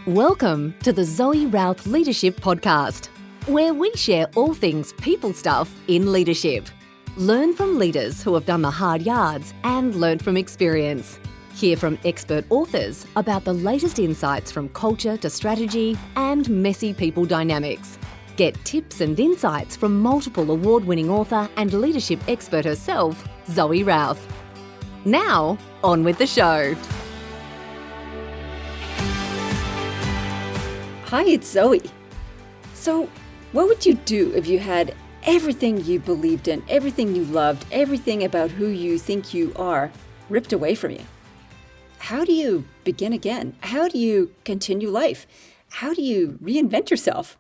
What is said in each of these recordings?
Welcome to the Zoe Routh Leadership Podcast, where we share all things people stuff in leadership. Learn from leaders who have done the hard yards and learn from experience. Hear from expert authors about the latest insights from culture to strategy and messy people dynamics. Get tips and insights from multiple award-winning author and leadership expert herself, Zoe Routh. Now, on with the show. Hi, it's Zoe. So, what would you do if you had everything you believed in, everything you loved, everything about who you think you are ripped away from you? How do you begin again? How do you continue life? How do you reinvent yourself?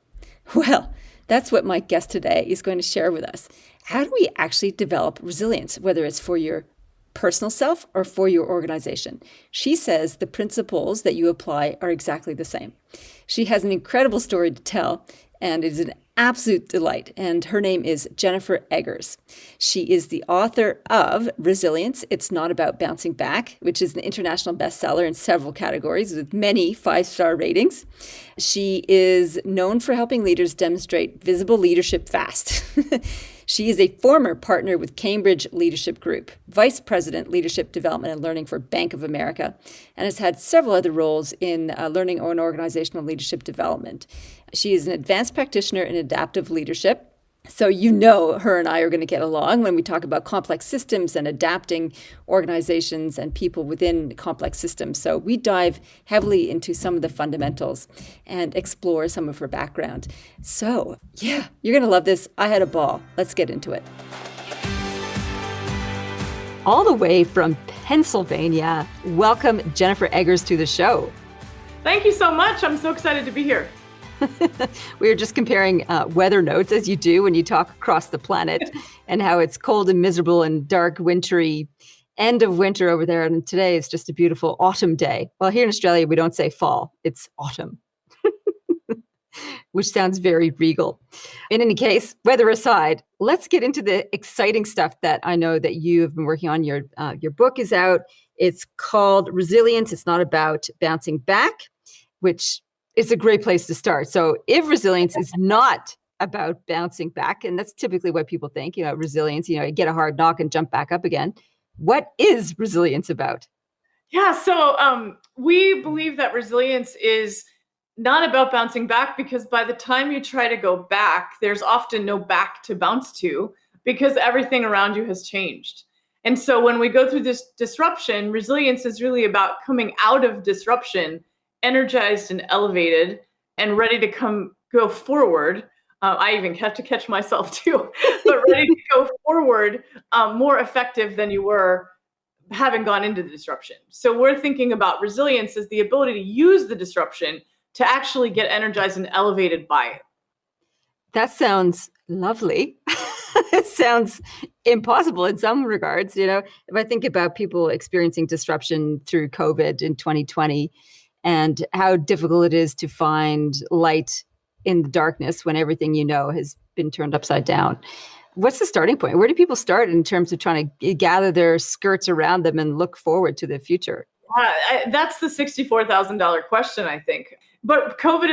Well, that's what my guest today is going to share with us. How do we actually develop resilience, whether it's for your personal self or for your organization? She says the principles that you apply are exactly the same. She has an incredible story to tell, and it is an absolute delight. And her name is Jennifer Eggers. She is the author of Resilience, It's Not About Bouncing Back, which is an international bestseller in several categories with many 5-star ratings. She is known for helping leaders demonstrate visible leadership fast. She is a former partner with Cambridge Leadership Group, Vice President, Leadership Development and Learning for Bank of America, and has had several other roles in learning and organizational leadership development. She is an advanced practitioner in adaptive leadership. So you know her and I are going to get along when we talk about complex systems and adapting organizations and people within complex systems. So we dive heavily into some of the fundamentals and explore some of her background. So yeah, you're going to love this. I had a ball. Let's get into it. All the way from Pennsylvania, welcome Jennifer Eggers to the show. Thank you so much. I'm so excited to be here. We were just comparing weather notes, as you do when you talk across the planet, and how it's cold and miserable and dark, wintry, end of winter over there. And today is just a beautiful autumn day. Well, here in Australia, we don't say fall, it's autumn, which sounds very regal. In any case, weather aside, let's get into the exciting stuff that I know that you have been working on. Your book is out. It's called Resilience. It's Not About Bouncing Back, which it's a great place to start. So if resilience is not about bouncing back, and that's typically what people think, resilience, you get a hard knock and jump back up again. What is resilience about? Yeah, so we believe that resilience is not about bouncing back, because by the time you try to go back, there's often no back to bounce to because everything around you has changed. And so when we go through this disruption, resilience is really about coming out of disruption energized and elevated and ready to go forward. I even have to catch myself too, but ready to go forward, more effective than you were having gone into the disruption. So we're thinking about resilience as the ability to use the disruption to actually get energized and elevated by it. That sounds lovely. It sounds impossible in some regards. If I think about people experiencing disruption through COVID in 2020, and how difficult it is to find light in the darkness when everything has been turned upside down. What's the starting point? Where do people start in terms of trying to gather their skirts around them and look forward to the future? That's the $64,000 question, I think. But COVID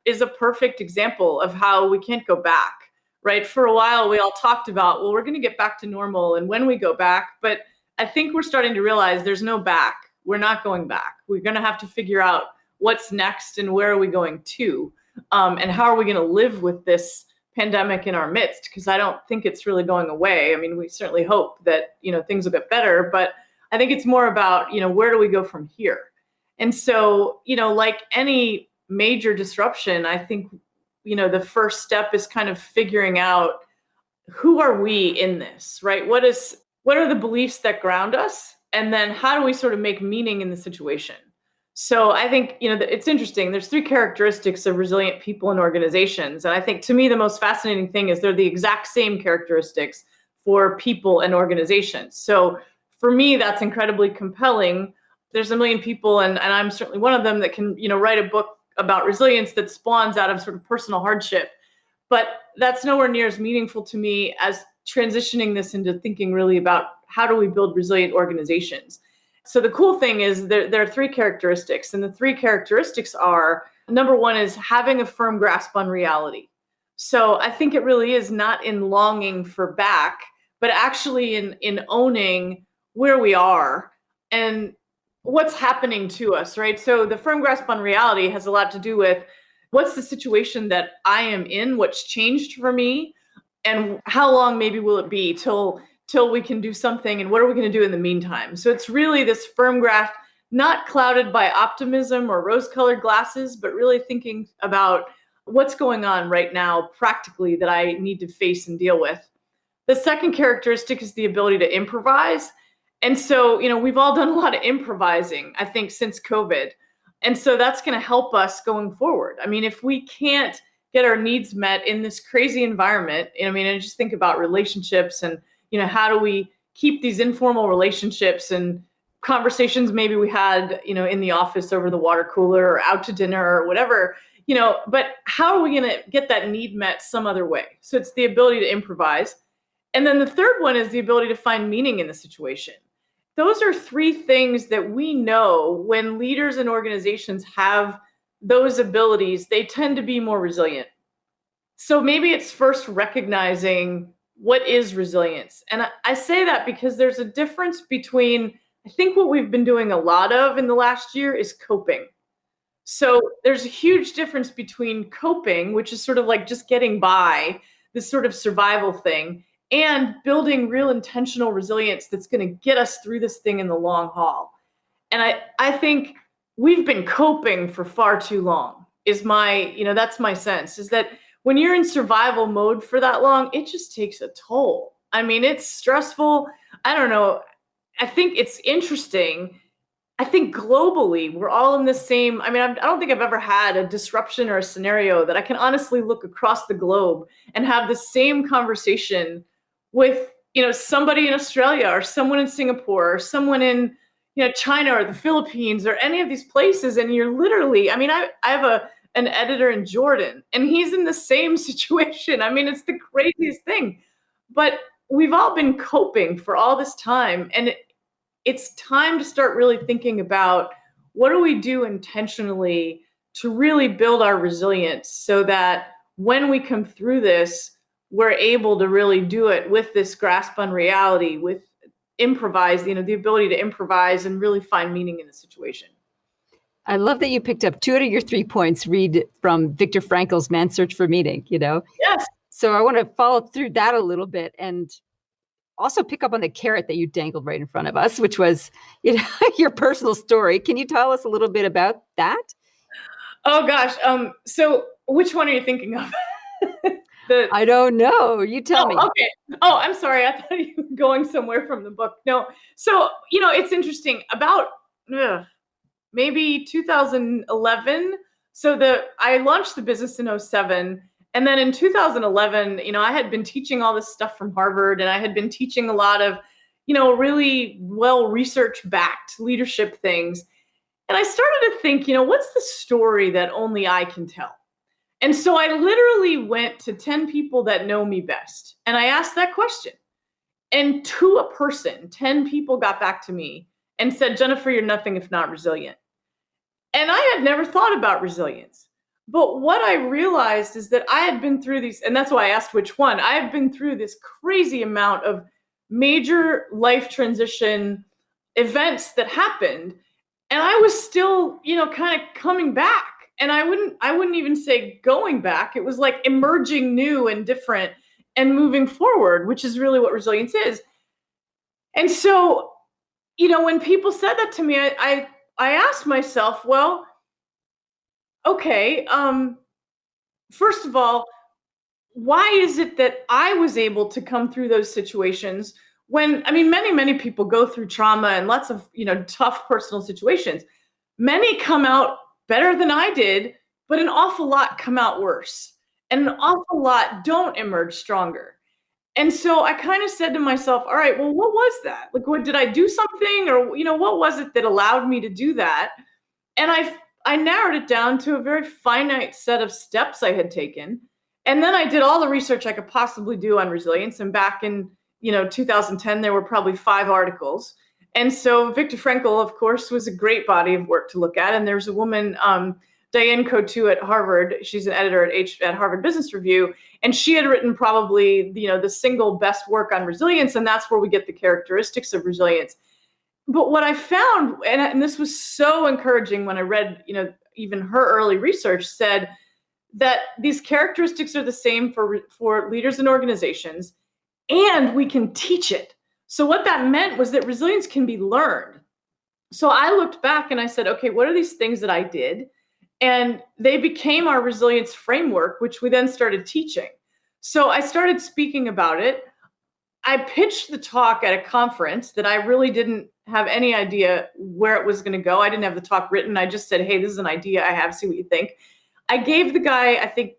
is a perfect example of how we can't go back, right? For a while, we all talked about, well, we're going to get back to normal and when we go back. But I think we're starting to realize there's no back. We're not going back. We're going to have to figure out what's next and where are we going to, and how are we going to live with this pandemic in our midst? Because I don't think it's really going away. I mean, we certainly hope that, things will get better, but I think it's more about, where do we go from here? And so, like any major disruption, I think, the first step is kind of figuring out who are we in this, right? What are the beliefs that ground us? And then how do we sort of make meaning in the situation? So I think, it's interesting. There's 3 characteristics of resilient people and organizations. And I think to me, the most fascinating thing is they're the exact same characteristics for people and organizations. So for me, that's incredibly compelling. There's a million people, and I'm certainly one of them, that can, write a book about resilience that spawns out of sort of personal hardship. But that's nowhere near as meaningful to me as transitioning this into thinking really about how do we build resilient organizations. So the cool thing is there are 3 characteristics, and the 3 characteristics are Number one is having a firm grasp on reality. So I think it really is not in longing for back, but actually in owning where we are and what's happening to us, right? So the firm grasp on reality has a lot to do with what's the situation that I am in, what's changed for me, and how long maybe will it be till we can do something, and what are we going to do in the meantime? So it's really this firm grasp, not clouded by optimism or rose-colored glasses, but really thinking about what's going on right now practically that I need to face and deal with. The second characteristic is the ability to improvise. And so, we've all done a lot of improvising, I think, since COVID. And so that's going to help us going forward. I mean, if we can't get our needs met in this crazy environment, and just think about relationships and, how do we keep these informal relationships and conversations maybe we had, in the office over the water cooler or out to dinner or whatever, but how are we going to get that need met some other way? So it's the ability to improvise. And then the third one is the ability to find meaning in the situation. Those are three things that we know when leaders and organizations have those abilities, they tend to be more resilient. So maybe it's first recognizing what is resilience. And I say that because there's a difference between, I think what we've been doing a lot of in the last year is coping. So there's a huge difference between coping, which is sort of like just getting by, this sort of survival thing, and building real intentional resilience that's going to get us through this thing in the long haul. And I think we've been coping for far too long, is that's my sense, is that when you're in survival mode for that long, it just takes a toll. I mean, it's stressful. I don't know. I think it's interesting. I think globally, we're all in the same. I don't think I've ever had a disruption or a scenario that I can honestly look across the globe and have the same conversation with, somebody in Australia or someone in Singapore or someone in, China or the Philippines or any of these places. And you're literally, I have an editor in Jordan, and he's in the same situation. It's the craziest thing. But we've all been coping for all this time. And it's time to start really thinking about what do we do intentionally to really build our resilience so that when we come through this, we're able to really do it with this grasp on reality, with improvise, the ability to improvise and really find meaning in the situation. I love that you picked up 2 out of your 3 points, read from Viktor Frankl's Man's Search for Meaning, Yes. So I want to follow through that a little bit and also pick up on the carrot that you dangled right in front of us, which was, your personal story. Can you tell us a little bit about that? Oh gosh. So which one are you thinking of? I don't know. You tell me. Okay. Oh, I'm sorry. I thought you were going somewhere from the book. No. So, it's interesting. About maybe 2011. So I launched the business in 2007. And then in 2011, I had been teaching all this stuff from Harvard, and I had been teaching a lot of, really well research backed leadership things. And I started to think, what's the story that only I can tell? And so I literally went to 10 people that know me best. And I asked that question. And to a person, 10 people got back to me and said, Jennifer, you're nothing if not resilient. And I had never thought about resilience. But what I realized is that I had been through these, and that's why I asked which one. I have been through this crazy amount of major life transition events that happened. And I was still, kind of coming back. And I wouldn't even say going back. It was like emerging new and different and moving forward, which is really what resilience is. And so, when people said that to me, I asked myself, well, okay, first of all, why is it that I was able to come through those situations when, many, many people go through trauma and lots of, tough personal situations. Many come out better than I did, but an awful lot come out worse. And an awful lot don't emerge stronger. And so I kind of said to myself, all right, well, what was that? Like, what did I do something? Or, what was it that allowed me to do that? And I narrowed it down to a very finite set of steps I had taken. And then I did all the research I could possibly do on resilience. And back in, 2010, there were probably 5 articles. And so Viktor Frankl, of course, was a great body of work to look at. And there's a woman, Diane Cotu at Harvard. She's an editor at Harvard Business Review, and she had written probably, the single best work on resilience, and that's where we get the characteristics of resilience. But what I found, and this was so encouraging when I read, even her early research said that these characteristics are the same for leaders and organizations, and we can teach it. So what that meant was that resilience can be learned. So I looked back and I said, okay, what are these things that I did? And they became our resilience framework, which we then started teaching. So I started speaking about it. I pitched the talk at a conference that I really didn't have any idea where it was going to go. I didn't have the talk written. I just said, hey, this is an idea I have, see what you think. I gave the guy, I think,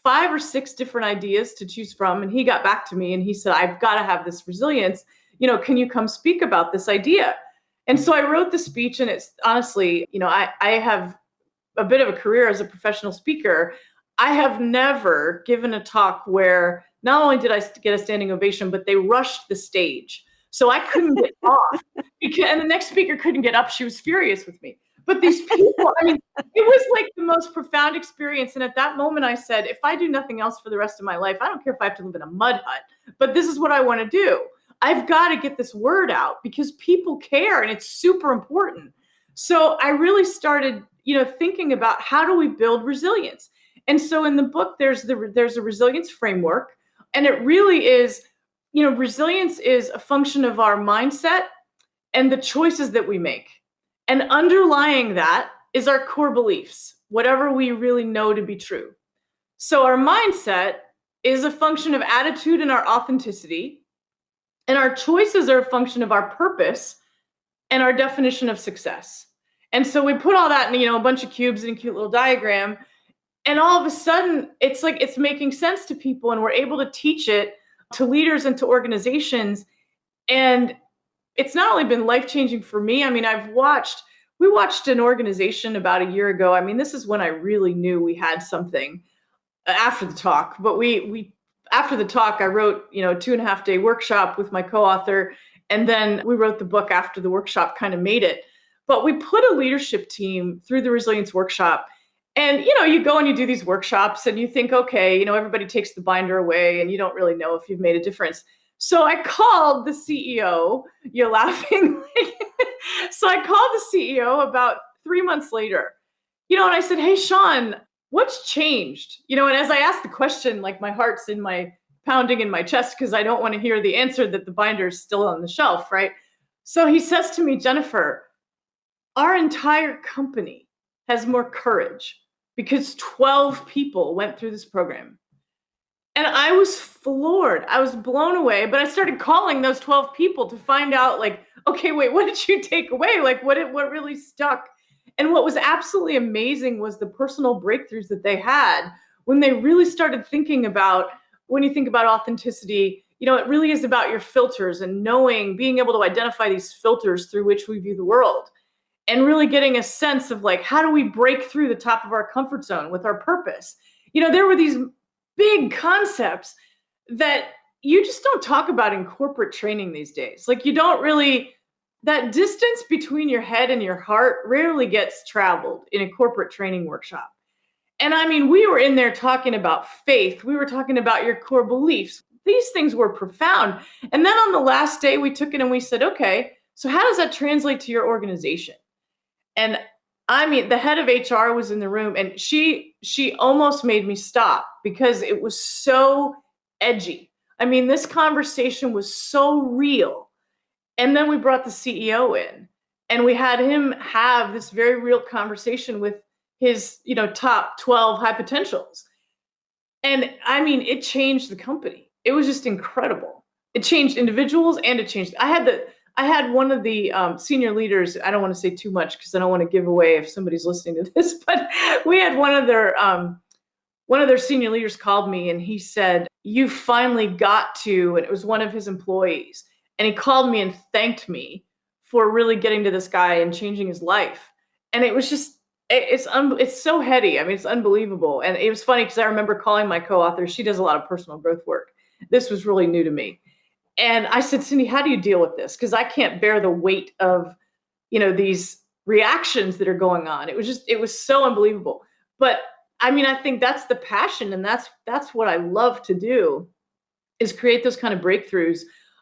5 or 6 different ideas to choose from. And he got back to me and he said, I've got to have this resilience. Can you come speak about this idea? And so I wrote the speech, and it's honestly, I have a bit of a career as a professional speaker. I have never given a talk where not only did I get a standing ovation, but they rushed the stage. So I couldn't get off, and the next speaker couldn't get up. She was furious with me. But these people, it was like the most profound experience. And at that moment I said, if I do nothing else for the rest of my life, I don't care if I have to live in a mud hut, but this is what I want to do. I've got to get this word out because people care and it's super important. So I really started, thinking about how do we build resilience? And so in the book, there's a resilience framework, and it really is, resilience is a function of our mindset and the choices that we make. And underlying that is our core beliefs, whatever we really know to be true. So our mindset is a function of attitude and our authenticity, and our choices are a function of our purpose and our definition of success. And so we put all that in, a bunch of cubes in a cute little diagram, and all of a sudden it's like it's making sense to people, and we're able to teach it to leaders and to organizations. And it's not only been life-changing for me. We watched an organization about a year ago. This is when I really knew we had something after the talk. But we after the talk, I wrote, a 2.5-day workshop with my co-author. And then we wrote the book after the workshop kind of made it. But we put a leadership team through the resilience workshop. And, you go and you do these workshops and you think, okay, everybody takes the binder away and you don't really know if you've made a difference. So I called the CEO, you're laughing. So I called the CEO about 3 months later, and I said, hey, Sean, what's changed? And as I asked the question, like my heart's pounding in my chest because I don't want to hear the answer that the binder is still on the shelf, right? So he says to me, Jennifer, our entire company has more courage because 12 people went through this program. And I was floored. I was blown away. But I started calling those 12 people to find out, okay, wait, what did you take away? What really stuck? And what was absolutely amazing was the personal breakthroughs that they had when they really started thinking about, when you think about authenticity, it really is about your filters and being able to identify these filters through which we view the world. And really getting a sense of how do we break through the top of our comfort zone with our purpose? There were these big concepts that you just don't talk about in corporate training these days. You don't really, that distance between your head and your heart rarely gets traveled in a corporate training workshop. And we were in there talking about faith. We were talking about your core beliefs. These things were profound. And then on the last day, we took it and we said, okay, so how does that translate to your organization? And the head of HR was in the room, and she almost made me stop because it was so edgy. This conversation was so real. And then we brought the CEO in, and we had him have this very real conversation with his, top 12 high potentials. And it changed the company. It was just incredible. It changed individuals, and it changed. I had one of the senior leaders, I don't want to say too much because I don't want to give away if somebody's listening to this, but we had one of their senior leaders called me and he said, you finally got to, and it was one of his employees. And he called me and thanked me for really getting to this guy and changing his life. And it was just, it's so heady. It's unbelievable. And it was funny because I remember calling my co-author. She does a lot of personal growth work. This was really new to me. And I said, Cindy, how do you deal with this? Because I can't bear the weight of, these reactions that are going on. It was so unbelievable. But I mean, I think that's the passion, and that's what I love to do, is create those kind of breakthroughs.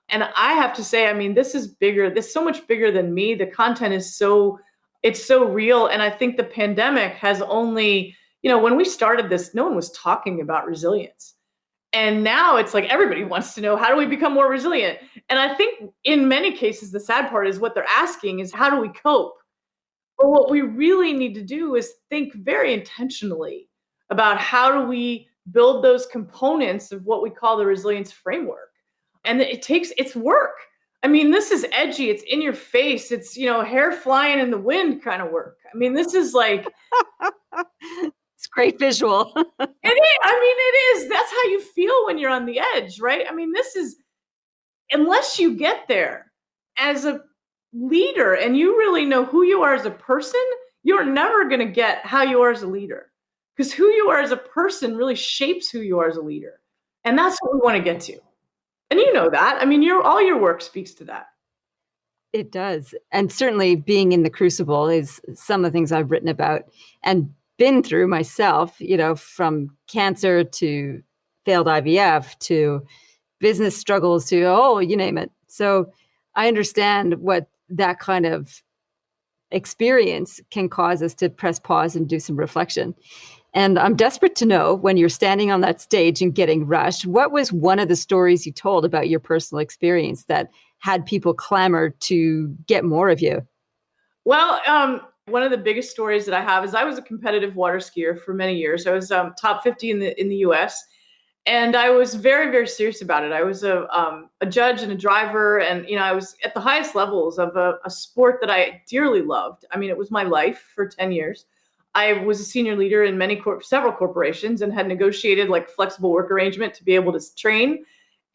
And I have to say, I mean, this is bigger. This is so much bigger than me. The content is it's so real. And I think the pandemic has only, when we started this, no one was talking about resilience. And now it's like everybody wants to know, how do we become more resilient? And I think in many cases, the sad part is what they're asking is, how do we cope? But what we really need to do is think very intentionally about how do we build those components of what we call the resilience framework. And it's work. I mean, this is edgy, it's in your face, it's, hair flying in the wind kind of work. I mean, this is like, It's great visual. it is. I mean, it is. That's how you feel when you're on the edge, right? I mean, this is, unless you get there as a leader and you really know who you are as a person, you're never going to get how you are as a leader, because who you are as a person really shapes who you are as a leader. And that's what we want to get to. And you know that. I mean, all your work speaks to that. It does. And certainly being in the crucible is some of the things I've written about and been through myself, from cancer to failed IVF to business struggles to, you name it. So I understand what that kind of experience can cause us to press pause and do some reflection. And I'm desperate to know, when you're standing on that stage and getting rushed, what was one of the stories you told about your personal experience that had people clamor to get more of you? Well, one of the biggest stories that I have is I was a competitive water skier for many years. I was top 50 in the US, and I was very, very serious about it. I was a judge and a driver, and I was at the highest levels of a sport that I dearly loved. I mean, it was my life for 10 years. I was a senior leader in several corporations and had negotiated like flexible work arrangement to be able to train.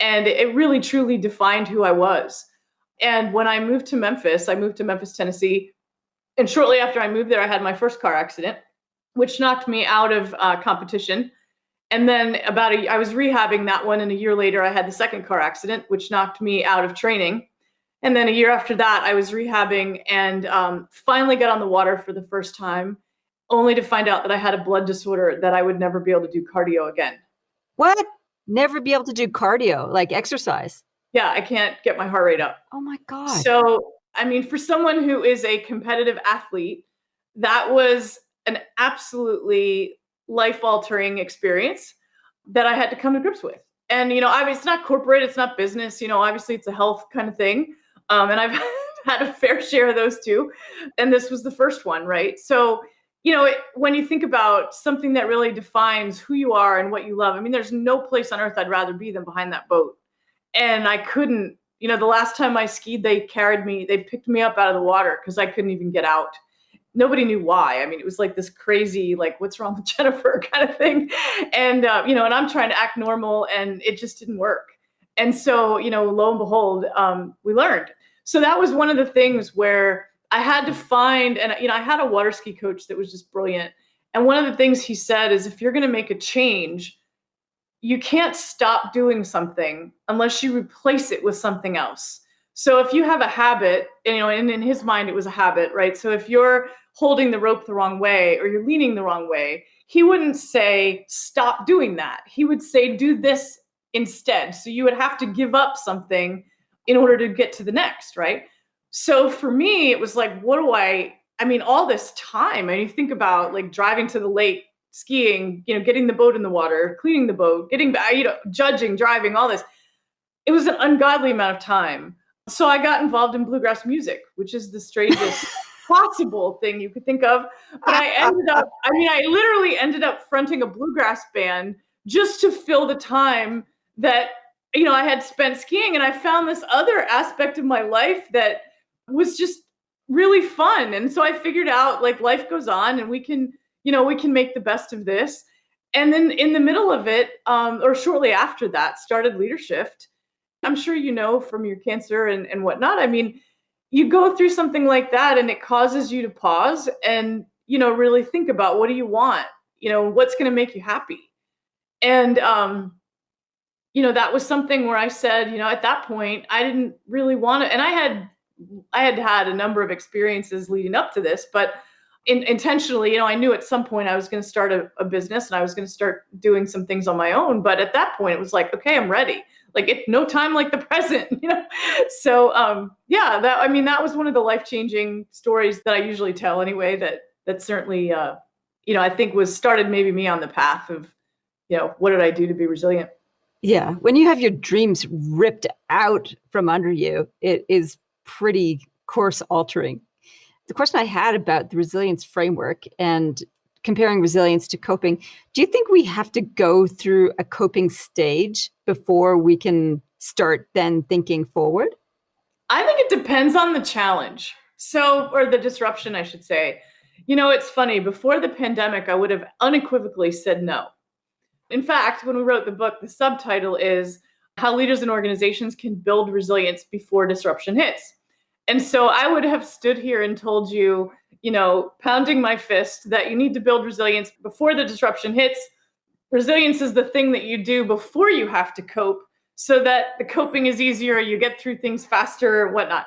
And it really, truly defined who I was. And when I moved to Memphis, Tennessee. And shortly after I moved there, I had my first car accident, which knocked me out of competition. And then I was rehabbing that one. And a year later, I had the second car accident, which knocked me out of training. And then a year after that, I was rehabbing and finally got on the water for the first time, only to find out that I had a blood disorder, that I would never be able to do cardio again. What? Never be able to do cardio, like exercise? Yeah, I can't get my heart rate up. Oh my God. So, I mean, for someone who is a competitive athlete, that was an absolutely life-altering experience that I had to come to grips with. And, obviously it's not corporate, it's not business, obviously it's a health kind of thing. And I've had a fair share of those too. And this was the first one, right? So, when you think about something that really defines who you are and what you love, I mean, there's no place on earth I'd rather be than behind that boat. And I couldn't, the last time I skied, they picked me up out of the water because I couldn't even get out. Nobody knew why. I mean, it was like this crazy, like, what's wrong with Jennifer kind of thing. And, and I'm trying to act normal and it just didn't work. And so, lo and behold, we learned. So that was one of the things where I had to find, and, I had a water ski coach that was just brilliant. And one of the things he said is, if you're going to make a change, you can't stop doing something unless you replace it with something else. So if you have a habit, and in his mind, it was a habit, right? So if you're holding the rope the wrong way or you're leaning the wrong way, he wouldn't say, stop doing that. He would say, do this instead. So you would have to give up something in order to get to the next, right? So for me, it was like, all this time, and you think about like driving to the lake, skiing, getting the boat in the water, cleaning the boat, getting back, judging, driving, all this. It was an ungodly amount of time. So I got involved in bluegrass music, which is the strangest possible thing you could think of. But I literally ended up fronting a bluegrass band just to fill the time that, I had spent skiing. And I found this other aspect of my life that was just really fun. And so I figured out, like, life goes on and we can make the best of this. And then in the middle of it, or shortly after that, started LeaderShift. I'm sure from your cancer and whatnot. I mean, you go through something like that and it causes you to pause and, really think about, what do you want? What's going to make you happy? And, that was something where I said, at that point, I didn't really want to, and I had had a number of experiences leading up to this, but intentionally, I knew at some point I was going to start a business and I was going to start doing some things on my own. But at that point, it was like, okay, I'm ready. Like no time like the present, So that was one of the life-changing stories that I usually tell anyway. That certainly, I think was started maybe me on the path of, what did I do to be resilient? Yeah. When you have your dreams ripped out from under you, it is pretty course altering. The question I had about the resilience framework and comparing resilience to coping, do you think we have to go through a coping stage before we can start then thinking forward? I think it depends on the challenge. Or the disruption, I should say. It's funny, before the pandemic, I would have unequivocally said no. In fact, when we wrote the book, the subtitle is How Leaders and Organizations Can Build Resilience Before Disruption Hits. And so I would have stood here and told you, pounding my fist, that you need to build resilience before the disruption hits. Resilience is the thing that you do before you have to cope so that the coping is easier, you get through things faster, whatnot.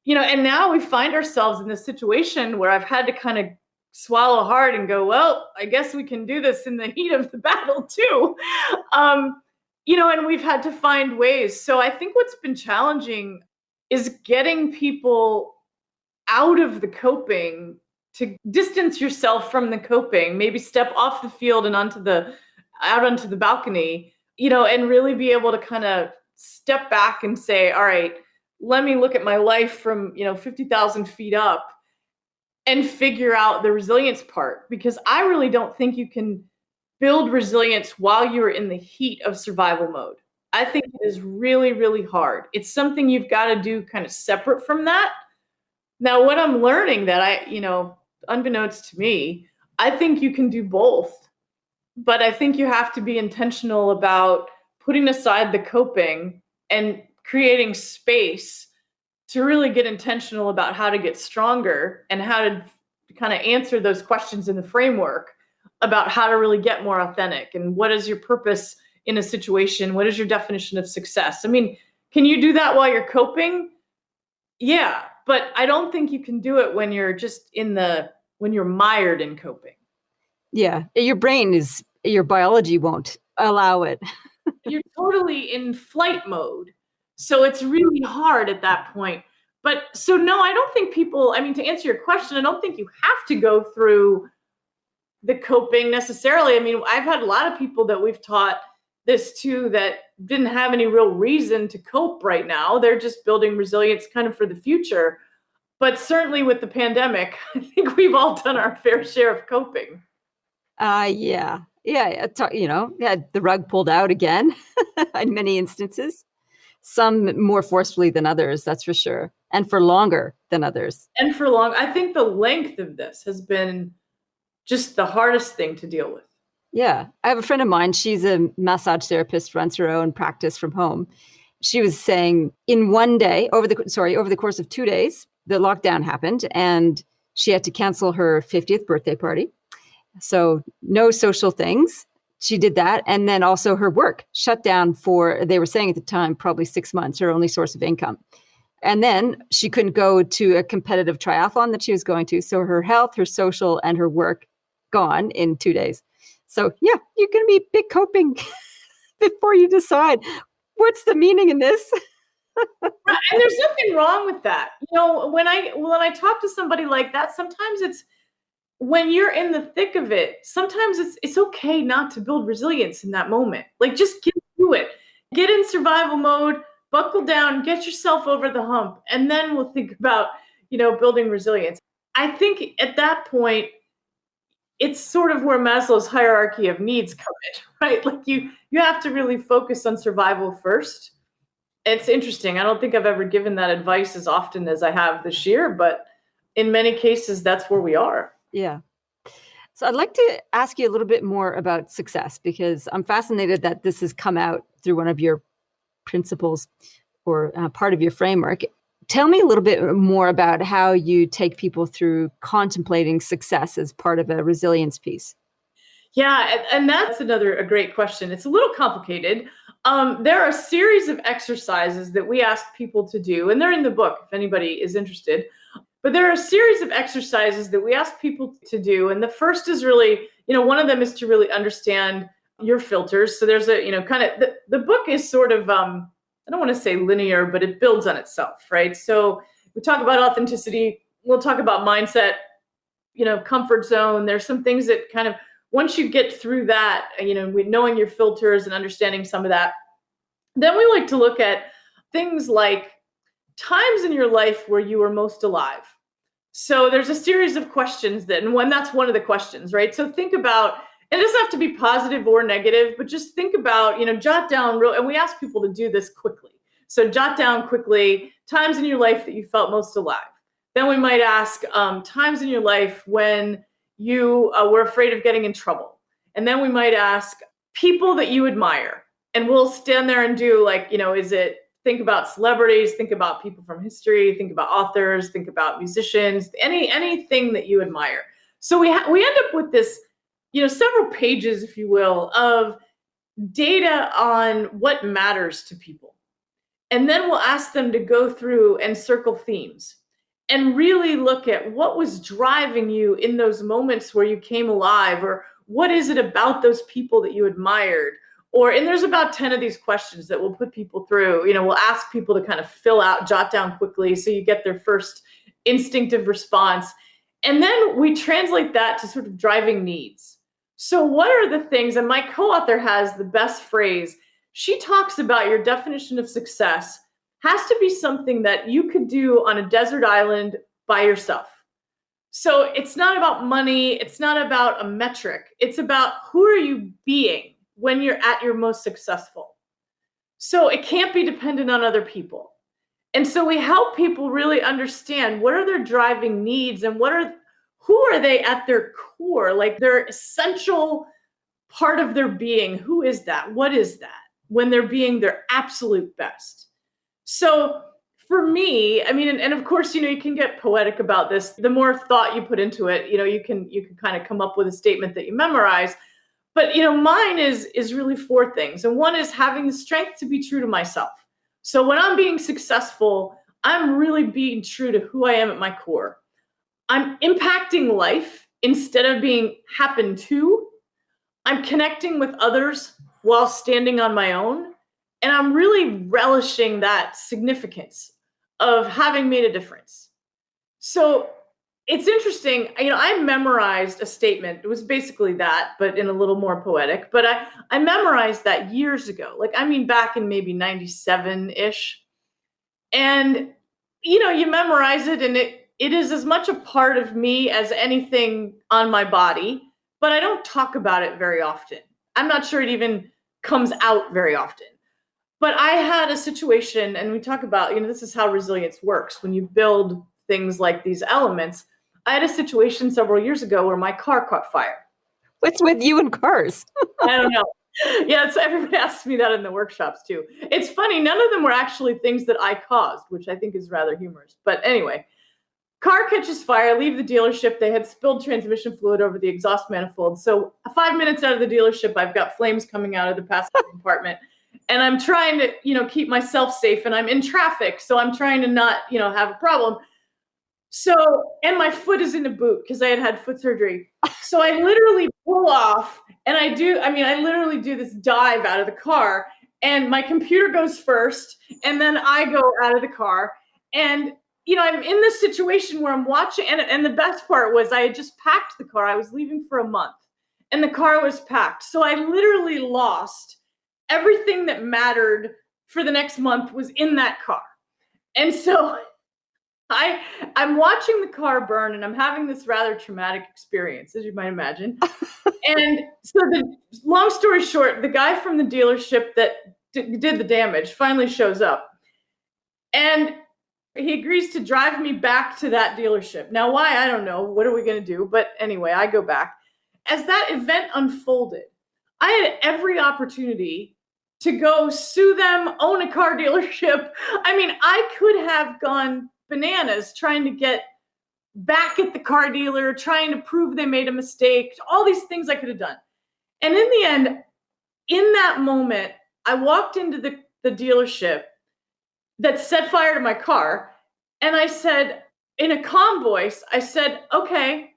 And now we find ourselves in this situation where I've had to kind of swallow hard and go, well, I guess we can do this in the heat of the battle too. And we've had to find ways. So I think what's been challenging is getting people out of the coping, to distance yourself from the coping, maybe step off the field and out onto the balcony, and really be able to kind of step back and say, all right, let me look at my life from, 50,000 feet up and figure out the resilience part, because I really don't think you can build resilience while you're in the heat of survival mode. I think it is really, really hard. It's something you've got to do kind of separate from that. Now, what I'm learning that unbeknownst to me, I think you can do both, but I think you have to be intentional about putting aside the coping and creating space to really get intentional about how to get stronger and how to kind of answer those questions in the framework about how to really get more authentic and what is your purpose in a situation? What is your definition of success? I mean, can you do that while you're coping? Yeah, but I don't think you can do it when you're just when you're mired in coping. Yeah, your biology won't allow it. You're totally in flight mode. So it's really hard at that point. But so no, I don't think to answer your question, I don't think you have to go through the coping necessarily. I mean, I've had a lot of people that we've taught this too that didn't have any real reason to cope right now. They're just building resilience kind of for the future. But certainly with the pandemic, I think we've all done our fair share of coping. Yeah. Had the rug pulled out again in many instances. Some more forcefully than others, that's for sure. And for longer than others. I think the length of this has been just the hardest thing to deal with. Yeah. I have a friend of mine. She's a massage therapist, runs her own practice from home. She was saying in one day, over the course of 2 days, the lockdown happened and she had to cancel her 50th birthday party. So no social things. She did that. And then also her work shut down for, they were saying at the time, probably 6 months, her only source of income. And then she couldn't go to a competitive triathlon that she was going to. So her health, her social, and her work gone in 2 days. So yeah, you're going to be big coping before you decide what's the meaning in this. And there's nothing wrong with that. When I talk to somebody like that, sometimes it's when you're in the thick of it, sometimes it's okay not to build resilience in that moment. Like just get through it. Get in survival mode, buckle down, get yourself over the hump, and then we'll think about, building resilience. I think at that point, it's sort of where Maslow's hierarchy of needs come in, right? Like you have to really focus on survival first. It's interesting. I don't think I've ever given that advice as often as I have this year, but in many cases, that's where we are. Yeah. So I'd like to ask you a little bit more about success, because I'm fascinated that this has come out through one of your principles or part of your framework. Tell me a little bit more about how you take people through contemplating success as part of a resilience piece. Yeah, and that's a great question. It's a little complicated. There are a series of exercises that we ask people to do, and they're in the book if anybody is interested. But there are a series of exercises that we ask people to do. And the first is really, one of them is to really understand your filters. So there's a, kind of the book is sort of, I don't want to say linear, but it builds on itself, right? So we talk about authenticity. We'll talk about mindset, comfort zone. There's some things that kind of, once you get through that, knowing your filters and understanding some of that, then we like to look at things like times in your life where you were most alive. So there's a series of questions that's one of the questions, right? So think about, and it doesn't have to be positive or negative, but just think about, jot down and we ask people to do this quickly. So jot down quickly times in your life that you felt most alive. Then we might ask times in your life when you were afraid of getting in trouble. And then we might ask people that you admire. And we'll stand there and do think about celebrities, think about people from history, think about authors, think about musicians, anything that you admire. So we end up with this, several pages, if you will, of data on what matters to people. And then we'll ask them to go through and circle themes and really look at what was driving you in those moments where you came alive, or what is it about those people that you admired? And there's about 10 of these questions that we'll put people through. We'll ask people to kind of fill out, jot down quickly so you get their first instinctive response. And then we translate that to sort of driving needs. So what are the things, and my co-author has the best phrase. She talks about your definition of success has to be something that you could do on a desert island by yourself. So it's not about money. It's not about a metric. It's about who are you being when you're at your most successful. So it can't be dependent on other people. And so we help people really understand what are their driving needs and who are they at their core, like their essential part of their being. Who is that? What is that when they're being their absolute best? So for me, and of course, you can get poetic about this. The more thought you put into it, you can kind of come up with a statement that you memorize. But, mine is really four things. And one is having the strength to be true to myself. So when I'm being successful, I'm really being true to who I am at my core. I'm impacting life instead of being happened to. I'm connecting with others while standing on my own. And I'm really relishing that significance of having made a difference. So it's interesting, I memorized a statement. It was basically that, but in a little more poetic. But I memorized that years ago, back in maybe 97-ish. And, you memorize it, and it is as much a part of me as anything on my body, but I don't talk about it very often. I'm not sure it even comes out very often. But I had a situation, and we talk about, this is how resilience works. When you build things like these elements, I had a situation several years ago where my car caught fire. What's with you and cars? I don't know. Yeah, so everybody asks me that in the workshops too. It's funny, none of them were actually things that I caused, which I think is rather humorous. But anyway, car catches fire, leave the dealership. They had spilled transmission fluid over the exhaust manifold. So 5 minutes out of the dealership, I've got flames coming out of the passenger compartment. And I'm trying to, keep myself safe, and I'm in traffic. So I'm trying to not, have a problem. So, and my foot is in a boot because I had foot surgery. So I literally pull off, and I literally do this dive out of the car, and my computer goes first, and then I go out of the car. And, I'm in this situation where I'm watching, and the best part was I had just packed the car. I was leaving for a month, and the car was packed. So I literally lost everything that mattered for the next month was in that car. And so I'm watching the car burn, and I'm having this rather traumatic experience, as you might imagine. And so the long story short, the guy from the dealership that did the damage finally shows up, and he agrees to drive me back to that dealership. Now, why? I don't know. What are we going to do? But anyway, I go back. As that event unfolded, I had every opportunity to go sue them, own a car dealership. I could have gone bananas trying to get back at the car dealer, trying to prove they made a mistake, all these things I could have done. And in the end, in that moment, I walked into the dealership that set fire to my car, and I said, in a calm voice, I said, okay,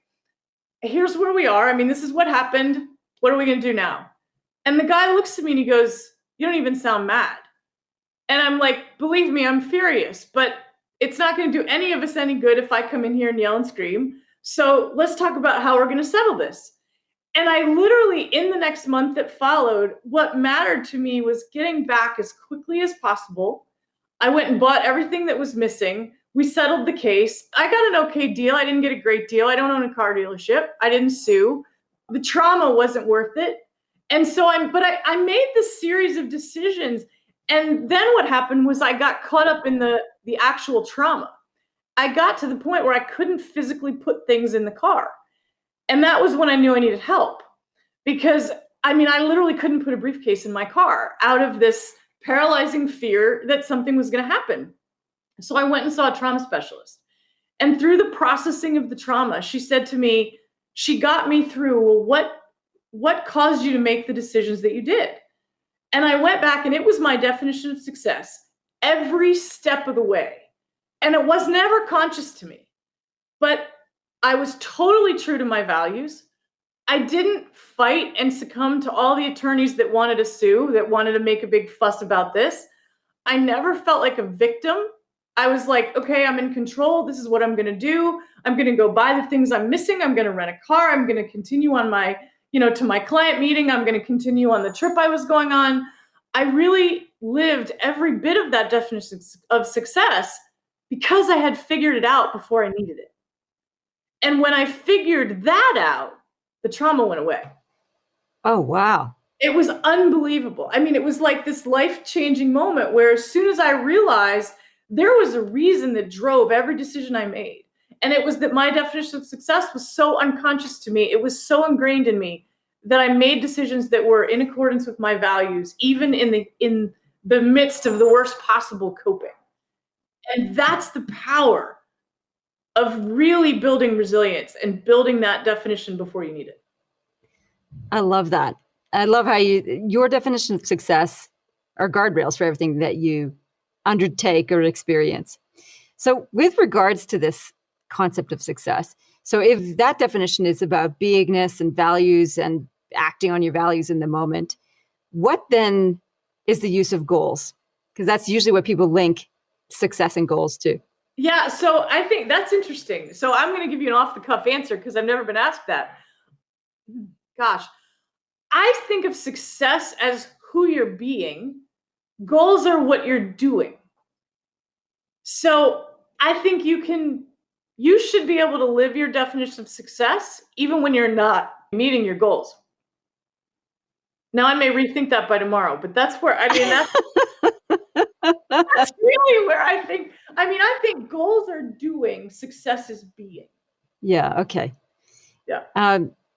here's where we are. I mean, this is what happened. What are we going to do now? And the guy looks at me and he goes, you don't even sound mad. And I'm like, believe me, I'm furious, but it's not going to do any of us any good if I come in here and yell and scream. So let's talk about how we're going to settle this. And I literally, in the next month that followed, what mattered to me was getting back as quickly as possible. I went and bought everything that was missing. We settled the case. I got an okay deal. I didn't get a great deal. I don't own a car dealership. I didn't sue. The trauma wasn't worth it. And so I made this series of decisions. And then what happened was I got caught up in the actual trauma. I got to the point where I couldn't physically put things in the car. And that was when I knew I needed help, because I literally couldn't put a briefcase in my car out of this paralyzing fear that something was going to happen. So I went and saw a trauma specialist. And through the processing of the trauma, she said to me, she got me through, well, what caused you to make the decisions that you did? And I went back, and it was my definition of success every step of the way. And it was never conscious to me, but I was totally true to my values. I didn't fight and succumb to all the attorneys that wanted to sue, that wanted to make a big fuss about this. I never felt like a victim. I was like, okay, I'm in control. This is what I'm going to do. I'm going to go buy the things I'm missing. I'm going to rent a car. I'm going to continue on my, to my client meeting. I'm going to continue on the trip I was going on. I really lived every bit of that definition of success because I had figured it out before I needed it. And when I figured that out, the trauma went away. Oh, wow. It was unbelievable. It was like this life-changing moment where as soon as I realized there was a reason that drove every decision I made, and it was that my definition of success was so unconscious to me, it was so ingrained in me that I made decisions that were in accordance with my values, even in the midst of the worst possible coping. And that's the power of really building resilience and building that definition before you need it. I love that. I love how your definition of success are guardrails for everything that you undertake or experience. So with regards to this concept of success, so if that definition is about beingness and values and acting on your values in the moment, what then is the use of goals? Because that's usually what people link success and goals to. Yeah, so I think that's interesting. So I'm going to give you an off-the-cuff answer because I've never been asked that. Gosh, I think of success as who you're being. Goals are what you're doing. So I think you should be able to live your definition of success even when you're not meeting your goals. Now I may rethink that by tomorrow, but that's where, that's really where I think goals are doing, success is being. Yeah. Okay. Yeah.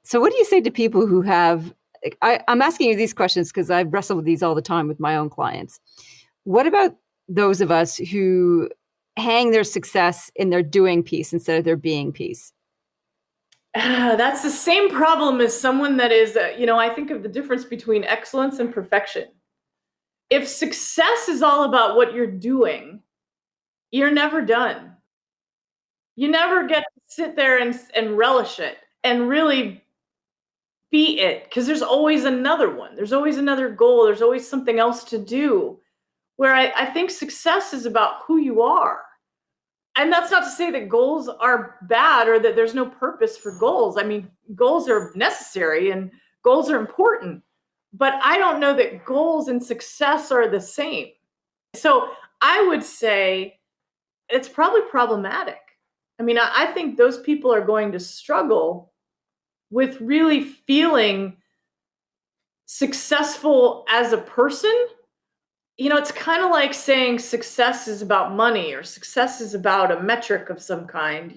So what do you say to people who have, I'm asking you these questions because I wrestle with these all the time with my own clients. What about those of us who hang their success in their doing piece instead of their being piece? That's the same problem as someone that is, I think of the difference between excellence and perfection. If success is all about what you're doing, you're never done. You never get to sit there and relish it and really be it, because there's always another one. There's always another goal. There's always something else to do. Where I think success is about who you are. And that's not to say that goals are bad or that there's no purpose for goals. Goals are necessary and goals are important. But I don't know that goals and success are the same. So I would say it's probably problematic. I think those people are going to struggle with really feeling successful as a person. It's kind of like saying success is about money or success is about a metric of some kind.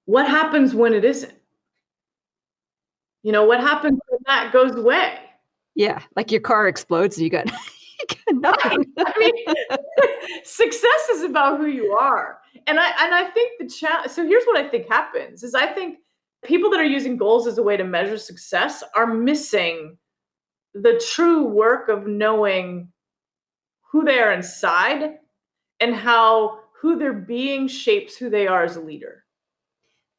What happens when it isn't? What happens when that goes away? Yeah, like your car explodes and you got nothing. Success is about who you are. And I think so here's what I think happens is I think people that are using goals as a way to measure success are missing the true work of knowing who they are inside and how who they're being shapes who they are as a leader.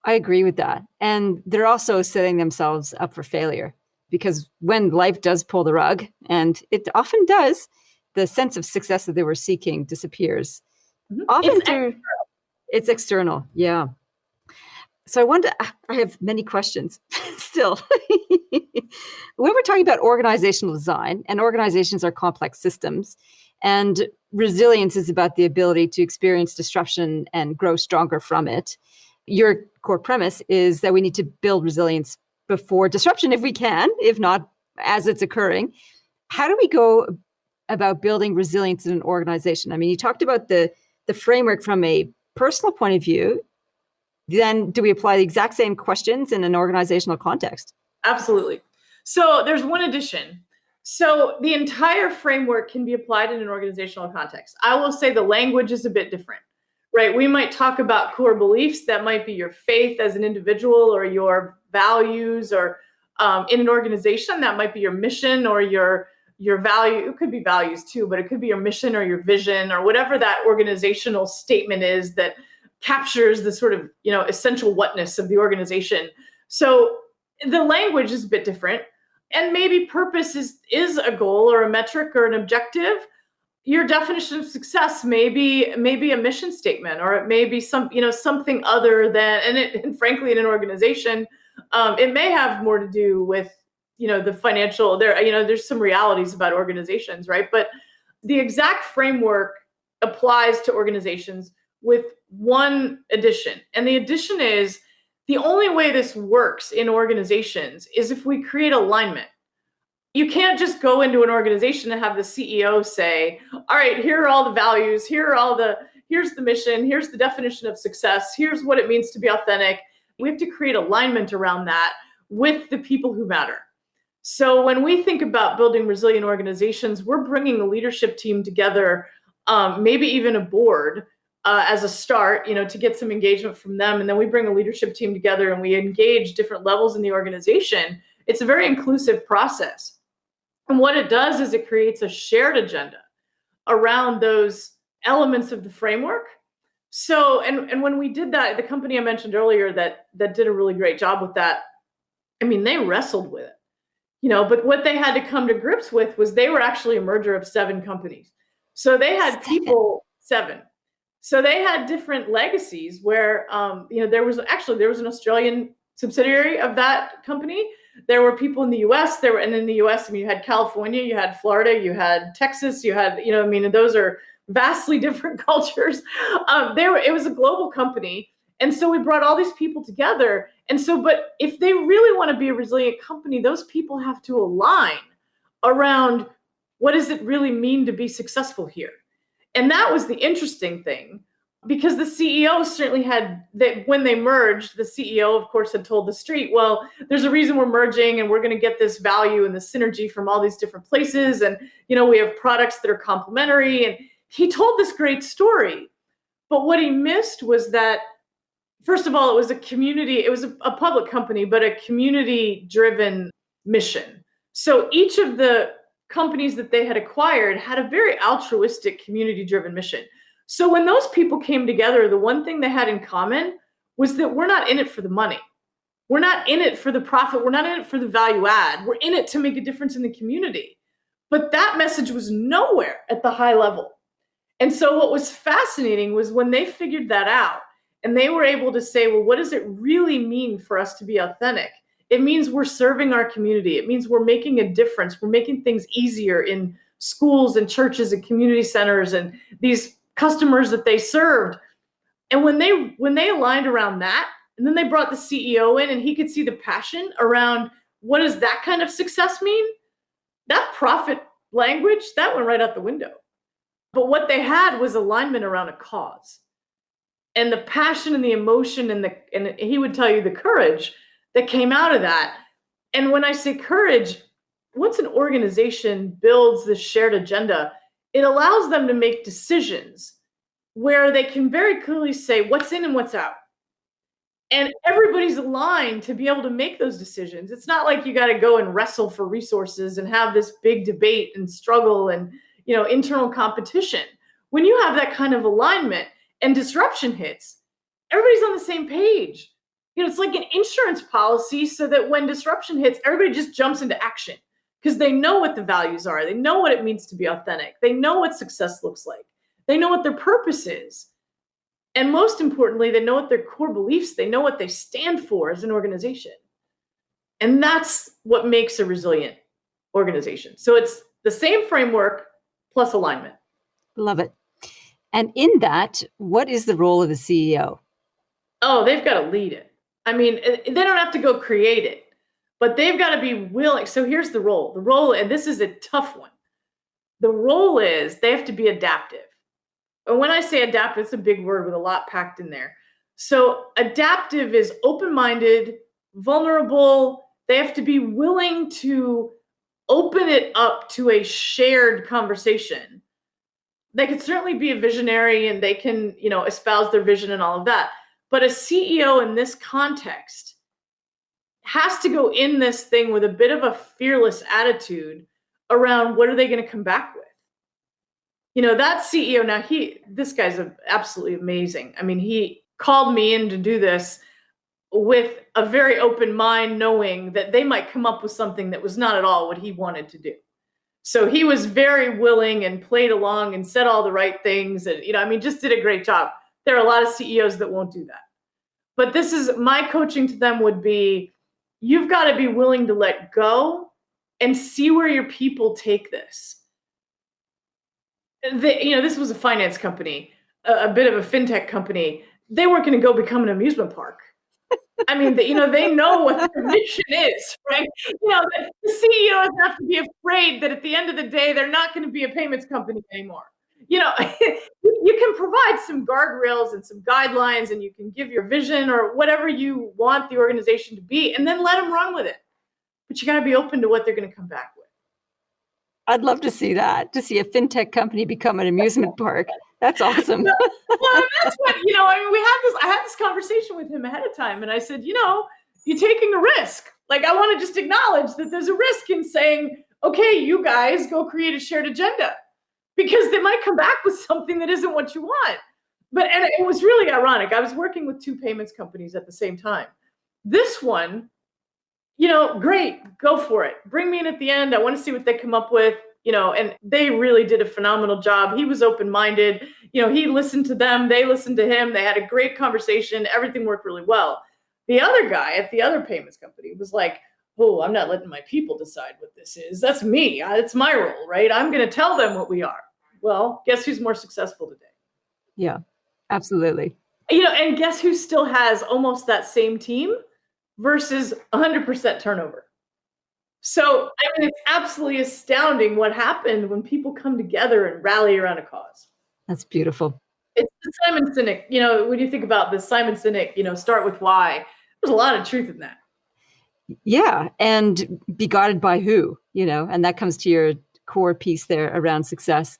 I agree with that. And they're also setting themselves up for failure, because when life does pull the rug, and it often does, the sense of success that they were seeking disappears. Often it's external. Yeah. So I have many questions still. When we're talking about organizational design, and organizations are complex systems, and resilience is about the ability to experience disruption and grow stronger from it. Your core premise is that we need to build resilience before disruption if we can, if not as it's occurring. How do we go about building resilience in an organization? I mean, you talked about the framework from a personal point of view. Then do we apply the exact same questions in an organizational context? Absolutely. So there's one addition. So the entire framework can be applied in an organizational context. I will say the language is a bit different, right? We might talk about core beliefs. That might be your faith as an individual, or your values, or in an organization, that might be your mission or your value. It could be values too, but it could be your mission or your vision, or whatever that organizational statement is that captures the sort of, essential whatness of the organization. So the language is a bit different, and maybe purpose is a goal or a metric or an objective. Your definition of success may be a mission statement, or it may be something other than, and frankly, in an organization, it may have more to do with, the financial, there's some realities about organizations, right? But the exact framework applies to organizations with one addition. And the addition is, the only way this works in organizations is if we create alignment. You can't just go into an organization and have the CEO say, all right, here are all the values, here's the mission, here's the definition of success, here's what it means to be authentic. We have to create alignment around that with the people who matter. So when we think about building resilient organizations, we're bringing the leadership team together, maybe even a board, as a start, to get some engagement from them. And then we bring a leadership team together and we engage different levels in the organization. It's a very inclusive process. And what it does is it creates a shared agenda around those elements of the framework. So, and when we did that, the company I mentioned earlier that did a really great job with that, I mean, they wrestled with it, but what they had to come to grips with was they were actually a merger of 7 companies. So they had seven. So they had different legacies where, there was an Australian subsidiary of that company. There were people in the US, and in the US, you had California, you had Florida, you had Texas, you had, those are vastly different cultures. It was a global company. And so we brought all these people together. And so, but if they really want to be a resilient company, those people have to align around, what does it really mean to be successful here? And that was the interesting thing, because the CEO certainly had that when they merged, the CEO, of course, had told the street, well, there's a reason we're merging and we're going to get this value and the synergy from all these different places. And, we have products that are complementary. And he told this great story. But what he missed was that, first of all, it was a public company, but a community-driven mission. So each of the companies that they had acquired had a very altruistic, community-driven mission. So when those people came together, the one thing they had in common was that we're not in it for the money. We're not in it for the profit. We're not in it for the value add. We're in it to make a difference in the community. But that message was nowhere at the high level. And so what was fascinating was when they figured that out and they were able to say, well, what does it really mean for us to be authentic? It means we're serving our community. It means we're making a difference. We're making things easier in schools and churches and community centers and these customers that they served. And when they aligned around that, and then they brought the CEO in and he could see the passion around, what does that kind of success mean? That profit language, that went right out the window. But what they had was alignment around a cause. And the passion and the emotion and he would tell you the courage that came out of that. And when I say courage, once an organization builds this shared agenda, it allows them to make decisions where they can very clearly say what's in and what's out. And everybody's aligned to be able to make those decisions. It's not like you got to go and wrestle for resources and have this big debate and struggle and, internal competition. When you have that kind of alignment, and disruption hits, everybody's on the same page. It's like an insurance policy so that when disruption hits, everybody just jumps into action because they know what the values are. They know what it means to be authentic. They know what success looks like. They know what their purpose is. And most importantly, they know what their core beliefs, they know what they stand for as an organization. And that's what makes a resilient organization. So it's the same framework plus alignment. Love it. And in that, what is the role of the CEO? Oh, they've got to lead it. I mean, they don't have to go create it, but they've got to be willing. So here's the role. The role, and this is a tough one. The role is they have to be adaptive. And when I say adaptive, it's a big word with a lot packed in there. So adaptive is open-minded, vulnerable. They have to be willing to open it up to a shared conversation. They could certainly be a visionary and they can, espouse their vision and all of that. But a CEO in this context has to go in this thing with a bit of a fearless attitude around what are they going to come back with. That CEO, now this guy's absolutely amazing. I mean, he called me in to do this with a very open mind, knowing that they might come up with something that was not at all what he wanted to do. So he was very willing and played along and said all the right things. And, just did a great job. There are a lot of CEOs that won't do that. But this is my coaching to them would be, you've got to be willing to let go and see where your people take this. This was a finance company, a bit of a fintech company. They weren't going to go become an amusement park. I mean, they know what their mission is, right? The CEO doesn't have to be afraid that at the end of the day, they're not going to be a payments company anymore. You can provide some guardrails and some guidelines, and you can give your vision or whatever you want the organization to be, and then let them run with it. But you got to be open to what they're going to come back with. I'd love to see that, to see a fintech company become an amusement park. That's awesome. Well, that's what, I had this conversation with him ahead of time, and I said, you're taking a risk. Like, I want to just acknowledge that there's a risk in saying, okay, you guys go create a shared agenda, because they might come back with something that isn't what you want. And it was really ironic. I was working with two payments companies at the same time. This one, great, go for it. Bring me in at the end. I want to see what they come up with, and they really did a phenomenal job. He was open-minded. He listened to them. They listened to him. They had a great conversation. Everything worked really well. The other guy at the other payments company was like, oh, I'm not letting my people decide what this is. That's me. It's my role, right? I'm going to tell them what we are. Well, guess who's more successful today? Yeah, absolutely. And guess who still has almost that same team versus 100% turnover. So, it's absolutely astounding what happened when people come together and rally around a cause. That's beautiful. It's the Simon Sinek, when you think about the Simon Sinek, start with why, there's a lot of truth in that. Yeah. And be guided by who, and that comes to your core piece there around success.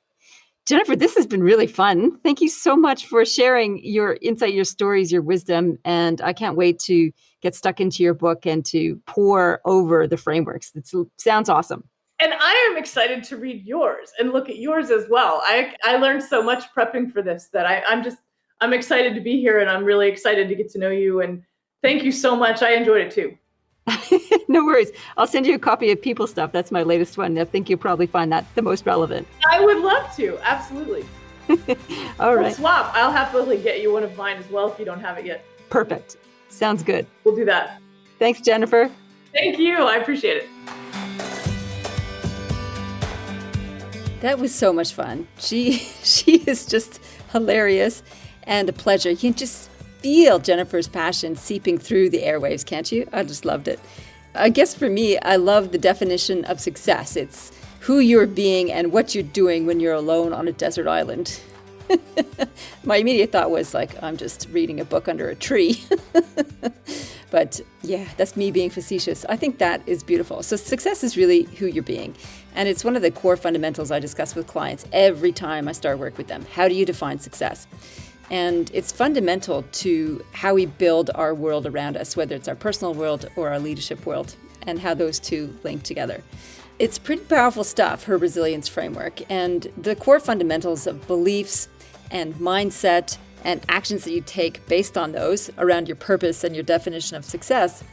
Jennifer, this has been really fun. Thank you so much for sharing your insight, your stories, your wisdom. And I can't wait to get stuck into your book and to pore over the frameworks. It sounds awesome. And I am excited to read yours and look at yours as well. I learned so much prepping for this that I'm excited to be here, and I'm really excited to get to know you. And thank you so much. I enjoyed it too. No worries. I'll send you a copy of People Stuff. That's my latest one. I think you'll probably find that the most relevant. I would love to. Absolutely. All right. We'll swap. I'll happily get you one of mine as well if you don't have it yet. Perfect. Sounds good. We'll do that. Thanks, Jennifer. Thank you. I appreciate it. That was so much fun. She is just hilarious and a pleasure. You can just feel Jennifer's passion seeping through the airwaves, can't you? I just loved it. I guess for me, I love the definition of success. It's who you're being and what you're doing when you're alone on a desert island. My immediate thought was like, I'm just reading a book under a tree. But yeah, that's me being facetious. I think that is beautiful. So success is really who you're being. And it's one of the core fundamentals I discuss with clients every time I start work with them. How do you define success? And it's fundamental to how we build our world around us, whether it's our personal world or our leadership world, and how those two link together. It's pretty powerful stuff, her resilience framework, and the core fundamentals of beliefs and mindset and actions that you take based on those around your purpose and your definition of success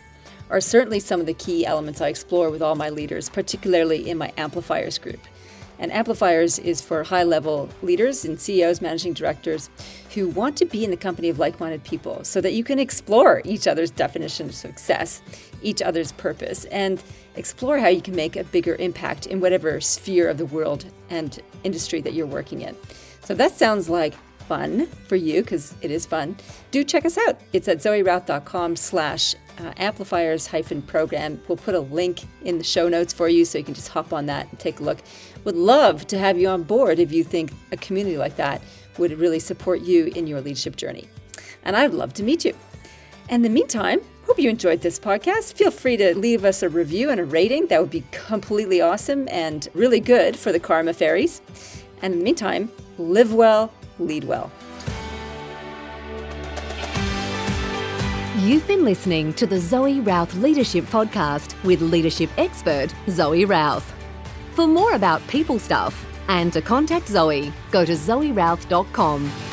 are certainly some of the key elements I explore with all my leaders, particularly in my Amplifiers group. And Amplifiers is for high-level leaders and CEOs, managing directors who want to be in the company of like-minded people so that you can explore each other's definition of success, each other's purpose, and explore how you can make a bigger impact in whatever sphere of the world and industry that you're working in. So if that sounds like fun for you, because it is fun, do check us out. It's at zoerouth.com/amplifiers-program. We'll put a link in the show notes for you so you can just hop on that and take a look. Would love to have you on board if you think a community like that would really support you in your leadership journey. And I'd love to meet you. In the meantime, hope you enjoyed this podcast. Feel free to leave us a review and a rating. That would be completely awesome and really good for the Karma Fairies. And in the meantime, live well, lead well. You've been listening to the Zoe Routh Leadership Podcast with leadership expert Zoe Routh. For more about people stuff and to contact Zoe, go to zoerouth.com.